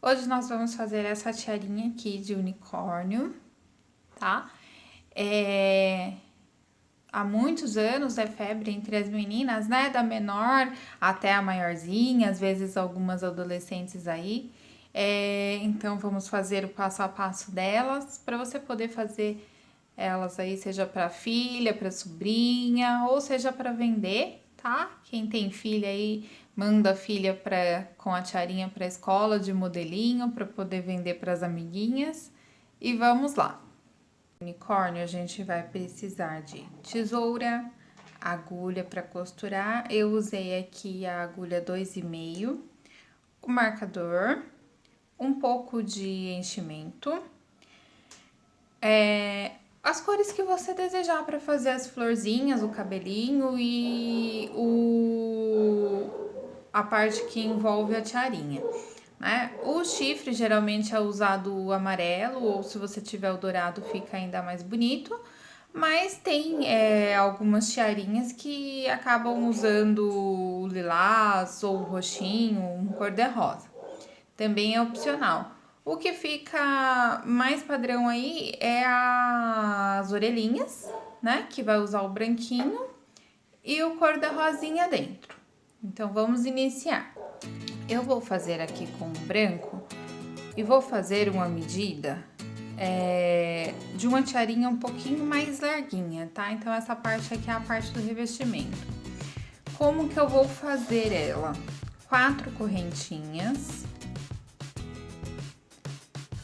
Hoje nós vamos fazer essa tiarinha aqui de unicórnio, tá? Há muitos anos é febre entre as meninas, né? Da menor até a maiorzinha, às vezes algumas adolescentes aí. Então vamos fazer o passo a passo delas, para você poder fazer elas aí, seja para filha, para sobrinha, ou seja para vender, tá? Quem tem filha aí, manda a filha com a tiarinha para a escola de modelinho, para poder vender para as amiguinhas. E vamos lá. Unicórnio, a gente vai precisar de tesoura, agulha para costurar. Eu usei aqui a agulha 2,5, o marcador, um pouco de enchimento, as cores que você desejar para fazer as florzinhas, o cabelinho e a parte que envolve a tiarinha, né? O chifre geralmente é usado o amarelo, ou se você tiver o dourado fica ainda mais bonito, mas tem algumas tiarinhas que acabam usando o lilás ou o roxinho, um cor-de-rosa. Também é opcional. O que fica mais padrão aí é as orelhinhas, né? Que vai usar o branquinho e o cor-de-rosinha dentro. Então, vamos iniciar. Eu vou fazer aqui com o branco e vou fazer uma medida de uma tiarinha um pouquinho mais larguinha, tá? Então, essa parte aqui é a parte do revestimento. Como que eu vou fazer ela? 4 correntinhas.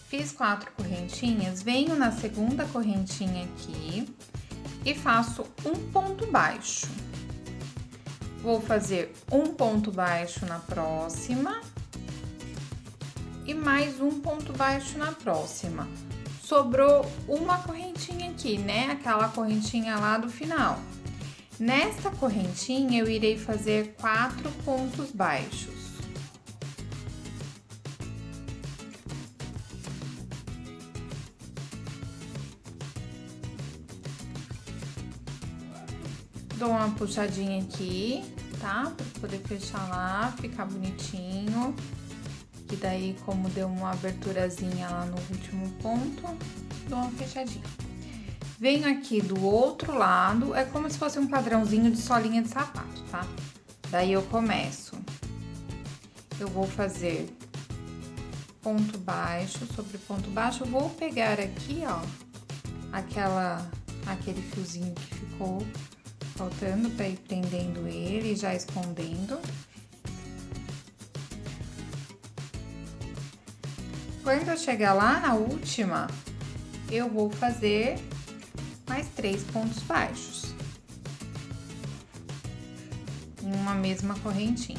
Fiz 4 correntinhas, venho na segunda correntinha aqui e faço um ponto baixo. Vou fazer um ponto baixo na próxima e mais um ponto baixo na próxima. Sobrou uma correntinha aqui, né? Aquela correntinha lá do final. Nesta correntinha, eu irei fazer 4 pontos baixos. Dou uma puxadinha aqui, tá? Pra poder fechar lá, ficar bonitinho. Que daí, como deu uma aberturazinha lá no último ponto, dou uma fechadinha. Venho aqui do outro lado, é como se fosse um padrãozinho de solinha de sapato, tá? Daí eu começo. Eu vou fazer ponto baixo sobre ponto baixo. Eu vou pegar aqui, ó, aquele fiozinho que ficou faltando para ir prendendo ele e já escondendo. Quando eu chegar lá na última, eu vou fazer mais 3 pontos baixos em uma mesma correntinha.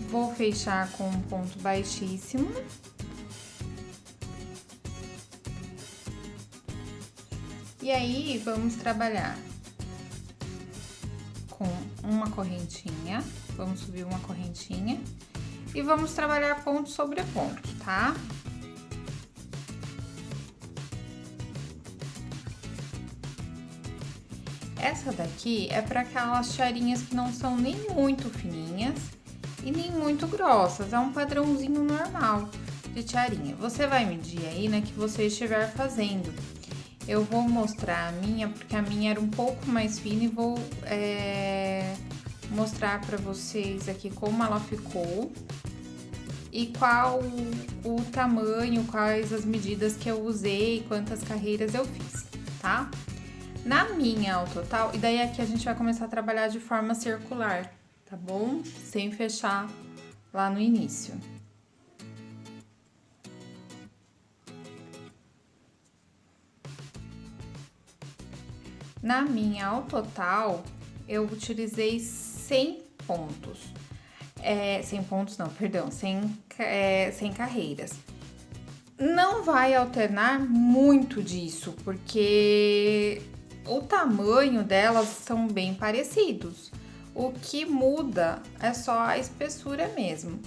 Vou fechar com um ponto baixíssimo. E aí, vamos trabalhar com uma correntinha, vamos subir uma correntinha e vamos trabalhar ponto sobre ponto, tá? Essa daqui é para aquelas tiarinhas que não são nem muito fininhas e nem muito grossas, é um padrãozinho normal de tiarinha. Você vai medir aí, né, que você estiver fazendo. Eu vou mostrar a minha, porque a minha era um pouco mais fina e vou mostrar pra vocês aqui como ela ficou e qual o tamanho, quais as medidas que eu usei, quantas carreiras eu fiz, tá? Na minha, ao total, e daí aqui a gente vai começar a trabalhar de forma circular, tá bom? Sem fechar lá no início. Na minha, ao total, eu utilizei 100 pontos. 100 pontos não, perdão, 100 carreiras. Não vai alternar muito disso, porque o tamanho delas são bem parecidos. O que muda é só a espessura mesmo.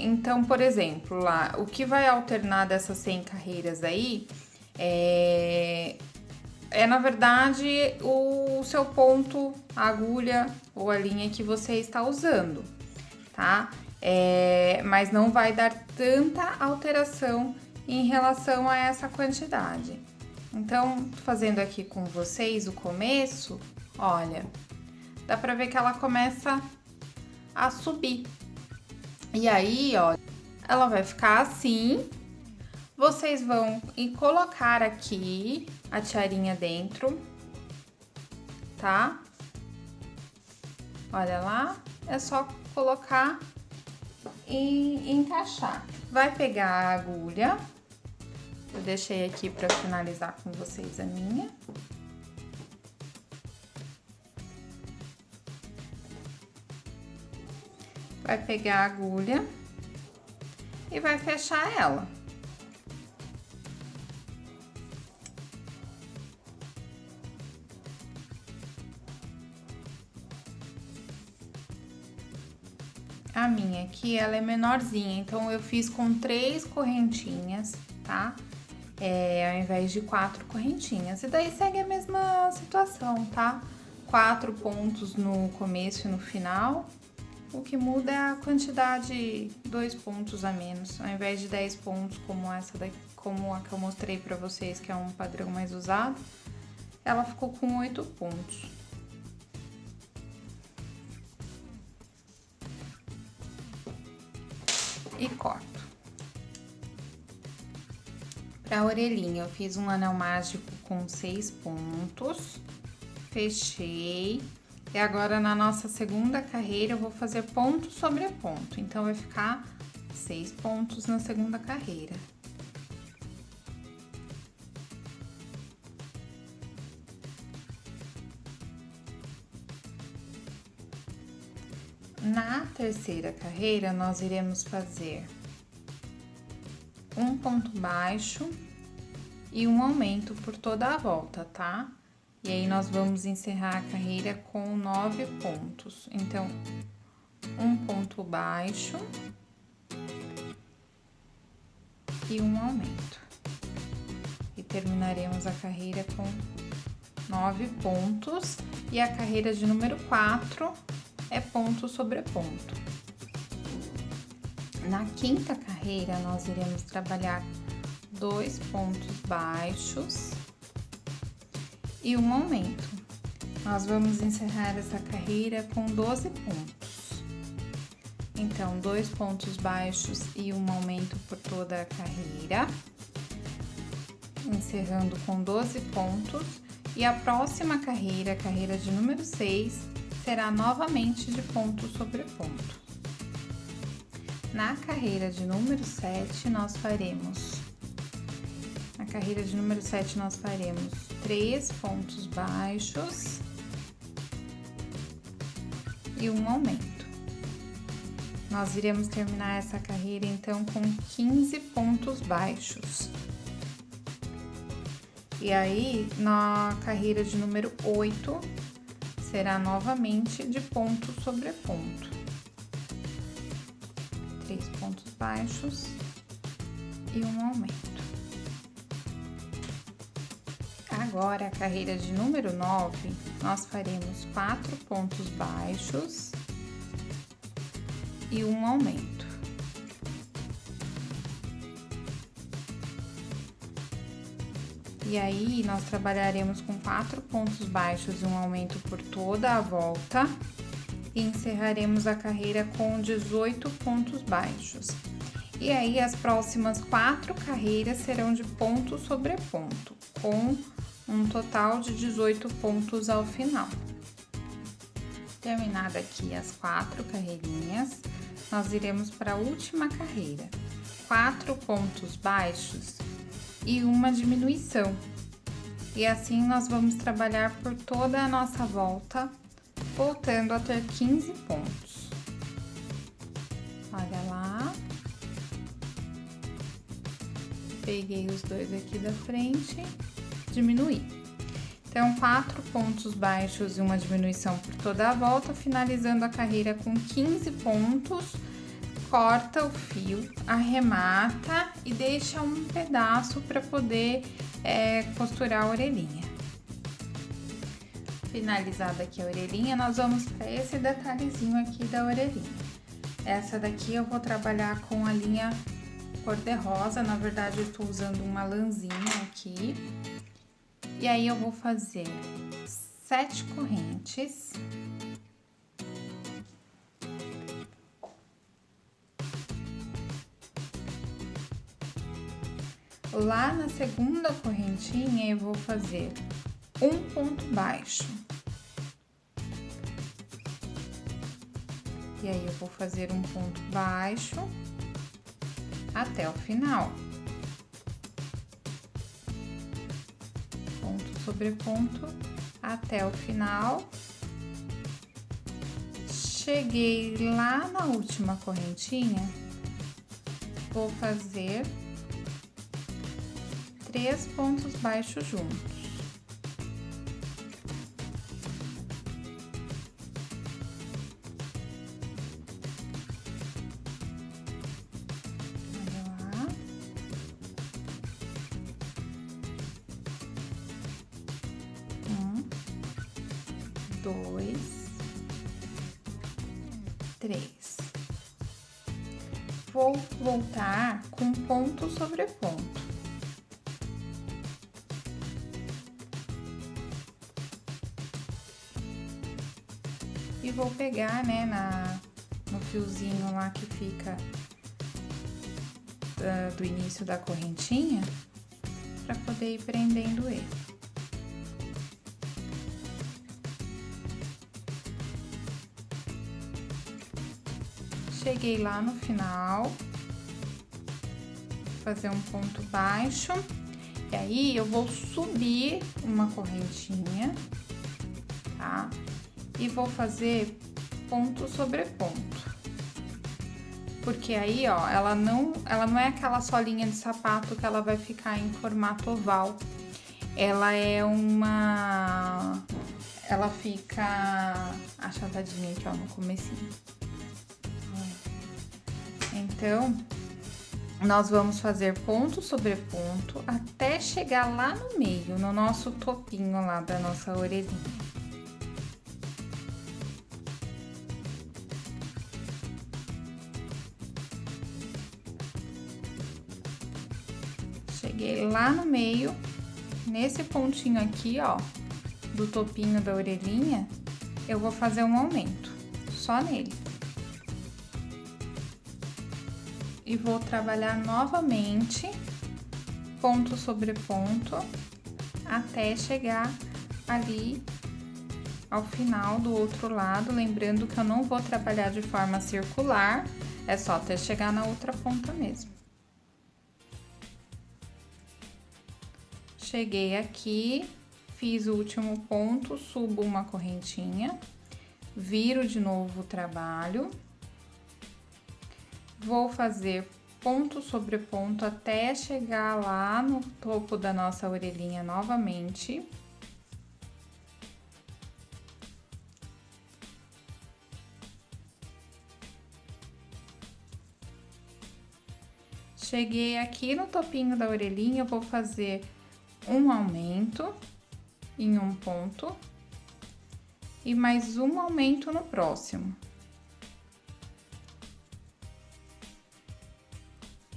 Então, por exemplo, lá, o que vai alternar dessas 100 carreiras aí na verdade, o seu ponto, a agulha ou a linha que você está usando, tá? Mas não vai dar tanta alteração em relação a essa quantidade. Então, fazendo aqui com vocês o começo, olha, dá pra ver que ela começa a subir. E aí, ó, ela vai ficar assim. Vocês vão colocar aqui a tiarinha dentro, tá? Olha lá, é só colocar e encaixar. Vai pegar a agulha, eu deixei aqui para finalizar com vocês a minha. Vai pegar a agulha e vai fechar ela. A minha aqui, ela é menorzinha, então eu fiz com 3 correntinhas, tá? Ao invés de 4 correntinhas. E daí segue a mesma situação, tá? 4 pontos no começo e no final. O que muda é a quantidade, 2 pontos a menos. Ao invés de 10 pontos, como essa daqui, como a que eu mostrei pra vocês, que é um padrão mais usado, ela ficou com 8 pontos. E corto. Pra orelhinha, eu fiz um anel mágico com 6 pontos, fechei. E agora, na nossa segunda carreira, eu vou fazer ponto sobre ponto. Então, vai ficar 6 pontos na segunda carreira. Na terceira carreira, nós iremos fazer um ponto baixo e um aumento por toda a volta, tá? E aí, nós vamos encerrar a carreira com 9 pontos. Então, um ponto baixo e um aumento. E terminaremos a carreira com 9 pontos. E a carreira de número 4 é ponto sobre ponto. Na quinta carreira, nós iremos trabalhar 2 pontos baixos e um aumento. Nós vamos encerrar essa carreira com 12 pontos. Então, 2 pontos baixos e um aumento por toda a carreira, encerrando com 12 pontos. E a próxima carreira, a carreira de número 6, será novamente de ponto sobre ponto. Na carreira de número 7, nós faremos... Na carreira de número 7, nós faremos 3 pontos baixos e um aumento. Nós iremos terminar essa carreira, então, com 15 pontos baixos. E aí, na carreira de número 8, será novamente de ponto sobre ponto. 3 pontos baixos e um aumento. Agora, a carreira de número 9, nós faremos 4 pontos baixos e um aumento. E aí, nós trabalharemos com 4 pontos baixos e um aumento por toda a volta e encerraremos a carreira com 18 pontos baixos. E aí, as próximas 4 carreiras serão de ponto sobre ponto, com um total de 18 pontos ao final. Terminada aqui as 4 carreirinhas, nós iremos para a última carreira. 4 pontos baixos e uma diminuição. E assim nós vamos trabalhar por toda a nossa volta, voltando a ter 15 pontos. Olha lá. Peguei os dois aqui da frente, diminuí. Então, 4 pontos baixos e uma diminuição por toda a volta, finalizando a carreira com 15 pontos. Corta o fio, arremata e deixa um pedaço para poder costurar a orelhinha. Finalizada aqui a orelhinha, nós vamos para esse detalhezinho aqui da orelhinha. Essa daqui eu vou trabalhar com a linha cor-de-rosa, na verdade eu estou usando uma lãzinha aqui. E aí eu vou fazer 7 correntes. Lá na segunda correntinha eu vou fazer um ponto baixo. E aí eu vou fazer um ponto baixo até o final. Ponto sobre ponto até o final. Cheguei lá na última correntinha, vou fazer 3 pontos baixos juntos. Olha lá. Um, 2, 3. Vou voltar com ponto sobre ponto. E vou pegar, né, no fiozinho lá que fica do início da correntinha, para poder ir prendendo ele. Cheguei lá no final, vou fazer um ponto baixo, e aí eu vou subir uma correntinha, tá? E vou fazer ponto sobre ponto. Porque aí, ó, ela não é aquela solinha de sapato que ela vai ficar em formato oval. Ela ela fica achatadinha aqui, ó, no comecinho. Então, nós vamos fazer ponto sobre ponto até chegar lá no meio, no nosso topinho lá da nossa orelhinha. Cheguei lá no meio, nesse pontinho aqui, ó, do topinho da orelhinha, eu vou fazer um aumento, só nele. E vou trabalhar novamente, ponto sobre ponto, até chegar ali ao final do outro lado. Lembrando que eu não vou trabalhar de forma circular, é só até chegar na outra ponta mesmo. Cheguei aqui, fiz o último ponto, subo uma correntinha, viro de novo o trabalho. Vou fazer ponto sobre ponto até chegar lá no topo da nossa orelhinha novamente. Cheguei aqui no topinho da orelhinha, eu vou fazer um aumento em um ponto e mais um aumento no próximo.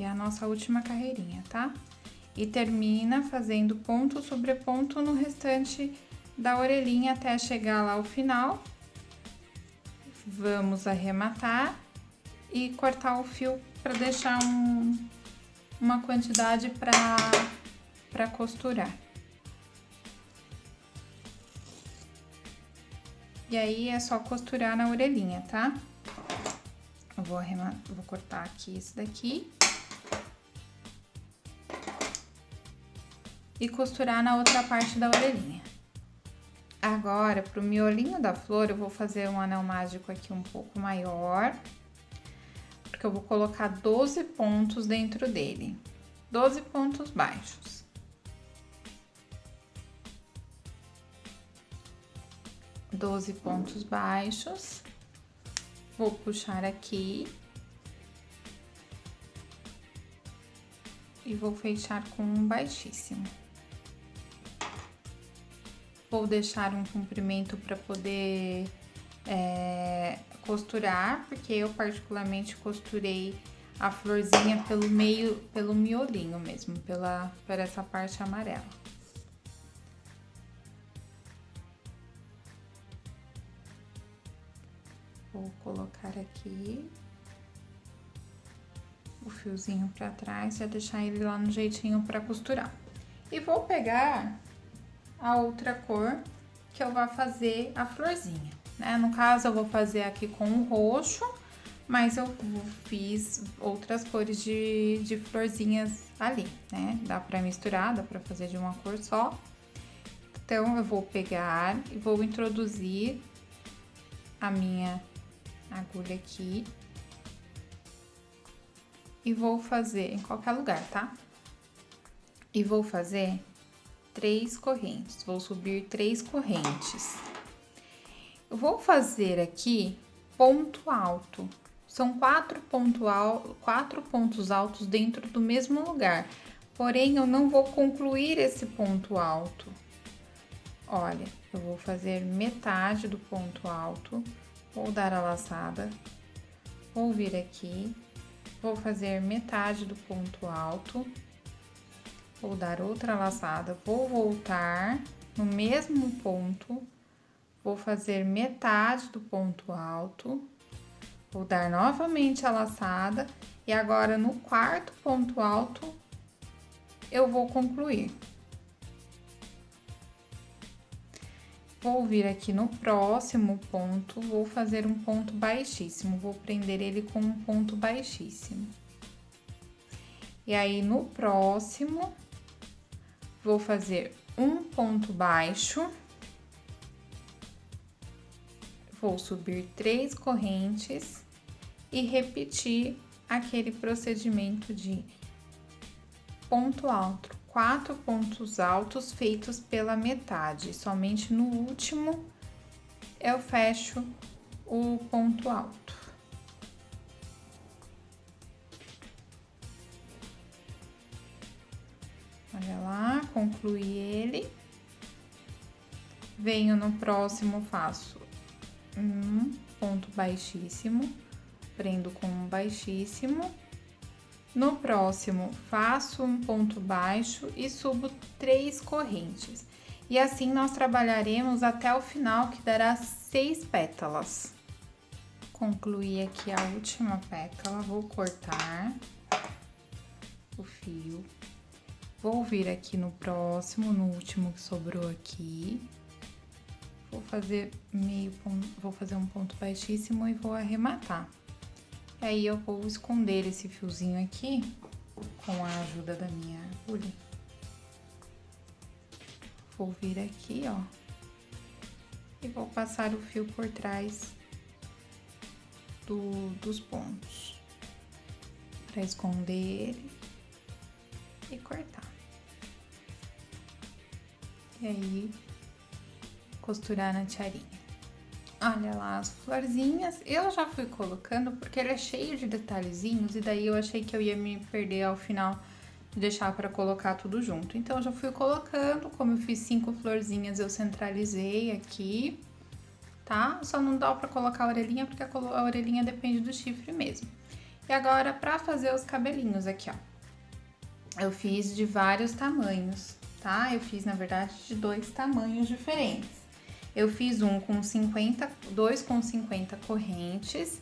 É a nossa última carreirinha, tá? E termina fazendo ponto sobre ponto no restante da orelhinha até chegar lá ao final. Vamos arrematar e cortar o fio para deixar uma quantidade para costurar. E aí, é só costurar na orelhinha, tá? Eu vou cortar aqui esse daqui. E costurar na outra parte da orelhinha. Agora, pro miolinho da flor, eu vou fazer um anel mágico aqui um pouco maior, porque eu vou colocar 12 pontos dentro dele, 12 pontos baixos. 12 pontos baixos, vou puxar aqui e vou fechar com um baixíssimo. Vou deixar um comprimento para poder costurar, porque eu particularmente costurei a florzinha pelo meio, pelo miolinho mesmo, por essa parte amarela. Vou colocar aqui o fiozinho pra trás, já deixar ele lá no jeitinho pra costurar. E vou pegar a outra cor que eu vou fazer a florzinha, né? No caso, eu vou fazer aqui com o roxo, mas eu fiz outras cores de florzinhas ali, né? Dá pra misturar, dá pra fazer de uma cor só. Então, eu vou pegar e vou introduzir a minha agulha aqui e vou fazer em qualquer lugar, tá? E vou fazer 3 correntes, vou subir 3 correntes. Eu vou fazer aqui ponto alto, são 4 pontos altos dentro do mesmo lugar, porém eu não vou concluir esse ponto alto. Olha, eu vou fazer metade do ponto alto, vou dar a laçada, vou vir aqui, vou fazer metade do ponto alto, vou dar outra laçada, vou voltar no mesmo ponto, vou fazer metade do ponto alto, vou dar novamente a laçada e agora no quarto ponto alto eu vou concluir. Vou vir aqui no próximo ponto, vou fazer um ponto baixíssimo, vou prender ele com um ponto baixíssimo. E aí, no próximo, vou fazer um ponto baixo, vou subir 3 correntes e repetir aquele procedimento de ponto alto. 4 pontos altos feitos pela metade, somente no último eu fecho o ponto alto. Olha lá, concluí ele. Venho no próximo, faço um ponto baixíssimo, prendo com um baixíssimo. No próximo, faço um ponto baixo e subo 3 correntes. E assim nós trabalharemos até o final, que dará 6 pétalas. Concluí aqui a última pétala, vou cortar o fio. Vou vir aqui no próximo, no último que sobrou aqui. Vou fazer vou fazer um ponto baixíssimo e vou arrematar. E aí, eu vou esconder esse fiozinho aqui, com a ajuda da minha agulha. Vou vir aqui, ó, e vou passar o fio por trás dos pontos, pra esconder ele e cortar. E aí, costurar na tiarinha. Olha lá as florzinhas, eu já fui colocando porque ele é cheio de detalhezinhos e daí eu achei que eu ia me perder ao final de deixar para colocar tudo junto. Então, eu já fui colocando, como eu fiz 5 florzinhas, eu centralizei aqui, tá? Só não dá para colocar a orelhinha porque a orelhinha depende do chifre mesmo. E agora, para fazer os cabelinhos aqui, ó, eu fiz de vários tamanhos, tá? Eu fiz, na verdade, de 2 tamanhos diferentes. Eu fiz dois com 50 correntes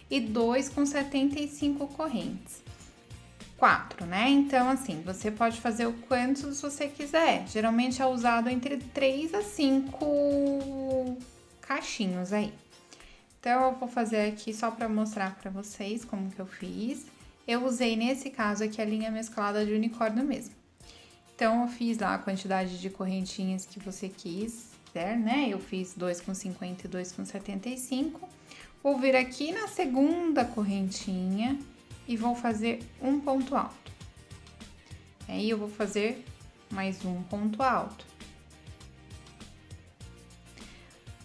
e 2 com 75 correntes. 4, né? Então, assim, você pode fazer o quantos você quiser. Geralmente é usado entre 3 a 5 cachinhos aí. Então, eu vou fazer aqui só pra mostrar pra vocês como que eu fiz. Eu usei, nesse caso aqui, a linha mesclada de unicórnio mesmo. Então, eu fiz lá a quantidade de correntinhas que você quis, né? Eu fiz 2 com 50 e 2 com 75. Vou vir aqui na segunda correntinha e vou fazer um ponto alto. Aí, eu vou fazer mais um ponto alto.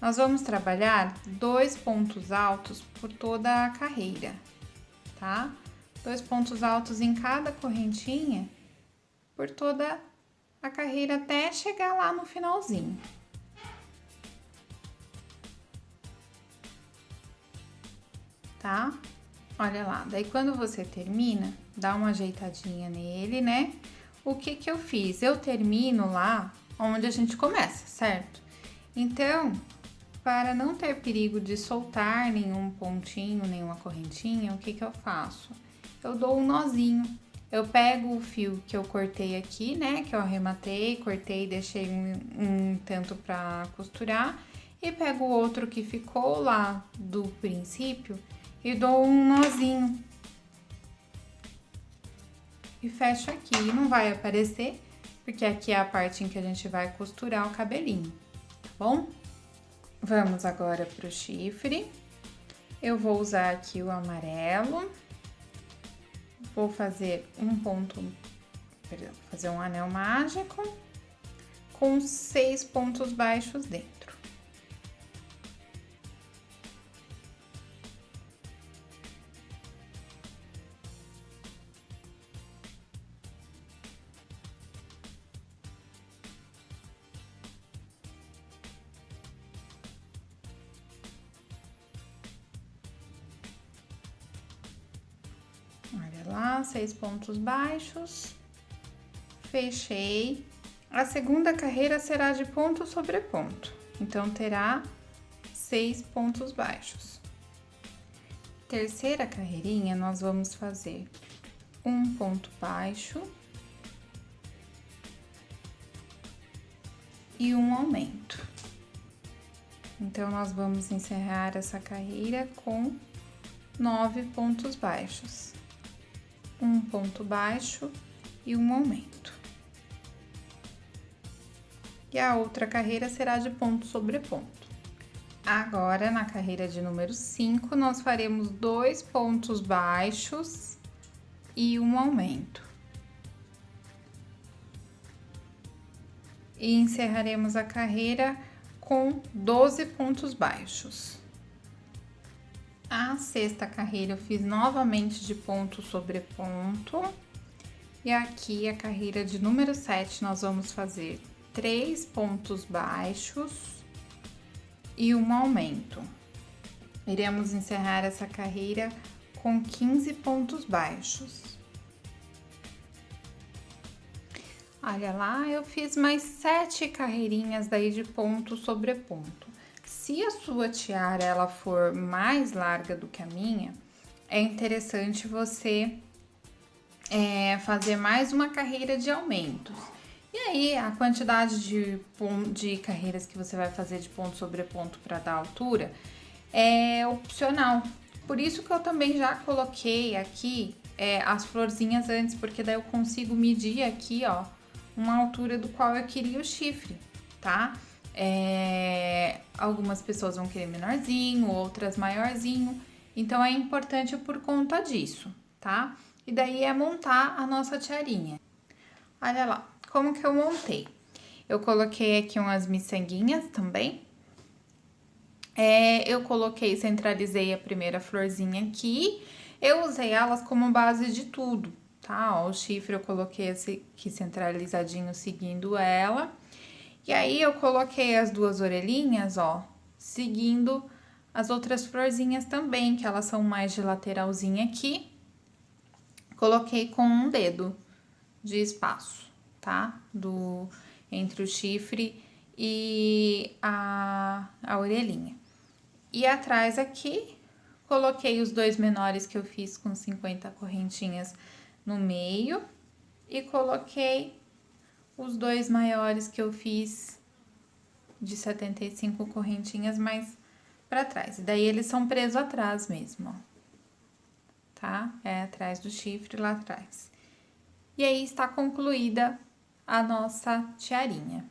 Nós vamos trabalhar 2 pontos altos por toda a carreira, tá? 2 pontos altos em cada correntinha por toda a carreira até chegar lá no finalzinho. Tá? Olha lá, daí quando você termina, dá uma ajeitadinha nele, né? O que que eu fiz? Eu termino lá onde a gente começa, certo? Então, para não ter perigo de soltar nenhum pontinho, nenhuma correntinha, o que que eu faço? Eu dou um nozinho. Eu pego o fio que eu cortei aqui, né? Que eu arrematei, cortei, deixei um tanto para costurar. E pego o outro que ficou lá do princípio e dou um nozinho. E fecho aqui. Não vai aparecer, porque aqui é a parte em que a gente vai costurar o cabelinho, tá bom? Vamos agora pro chifre. Eu vou usar aqui o amarelo. Vou fazer fazer um anel mágico com 6 pontos baixos dentro. Olha lá, 6 pontos baixos. Fechei. A segunda carreira será de ponto sobre ponto, então terá 6 pontos baixos. Terceira carreirinha, nós vamos fazer um ponto baixo e um aumento. Então, nós vamos encerrar essa carreira com 9 pontos baixos. Um ponto baixo e um aumento. E a outra carreira será de ponto sobre ponto. Agora, na carreira de número 5, nós faremos 2 pontos baixos e um aumento. E encerraremos a carreira com 12 pontos baixos. A sexta carreira eu fiz novamente de ponto sobre ponto. E aqui a carreira de número 7 nós vamos fazer 3 pontos baixos e um aumento. Iremos encerrar essa carreira com 15 pontos baixos. Olha lá, eu fiz mais 7 carreirinhas daí de ponto sobre ponto. Se a sua tiara ela for mais larga do que a minha, é interessante você fazer mais uma carreira de aumentos. E aí, a quantidade de carreiras que você vai fazer de ponto sobre ponto para dar altura é opcional. Por isso que eu também já coloquei aqui as florzinhas antes, porque daí eu consigo medir aqui, ó, uma altura do qual eu queria o chifre, tá? Algumas pessoas vão querer menorzinho, outras maiorzinho, então é importante por conta disso, tá? E daí é montar a nossa tiarinha. Olha lá, como que eu montei? Eu coloquei aqui umas miçanguinhas também. Eu coloquei, centralizei a primeira florzinha aqui. Eu usei elas como base de tudo, tá? Ó, o chifre eu coloquei aqui centralizadinho seguindo ela. E aí, eu coloquei as 2 orelhinhas, ó, seguindo as outras florzinhas também, que elas são mais de lateralzinha aqui. Coloquei com um dedo de espaço, tá? Entre o chifre e a orelhinha. E atrás aqui, coloquei os 2 menores que eu fiz com 50 correntinhas no meio. E coloquei os 2 maiores que eu fiz de 75 correntinhas mais pra trás. E daí, eles são presos atrás mesmo, ó. Tá? É atrás do chifre, lá atrás. E aí, está concluída a nossa tiarinha.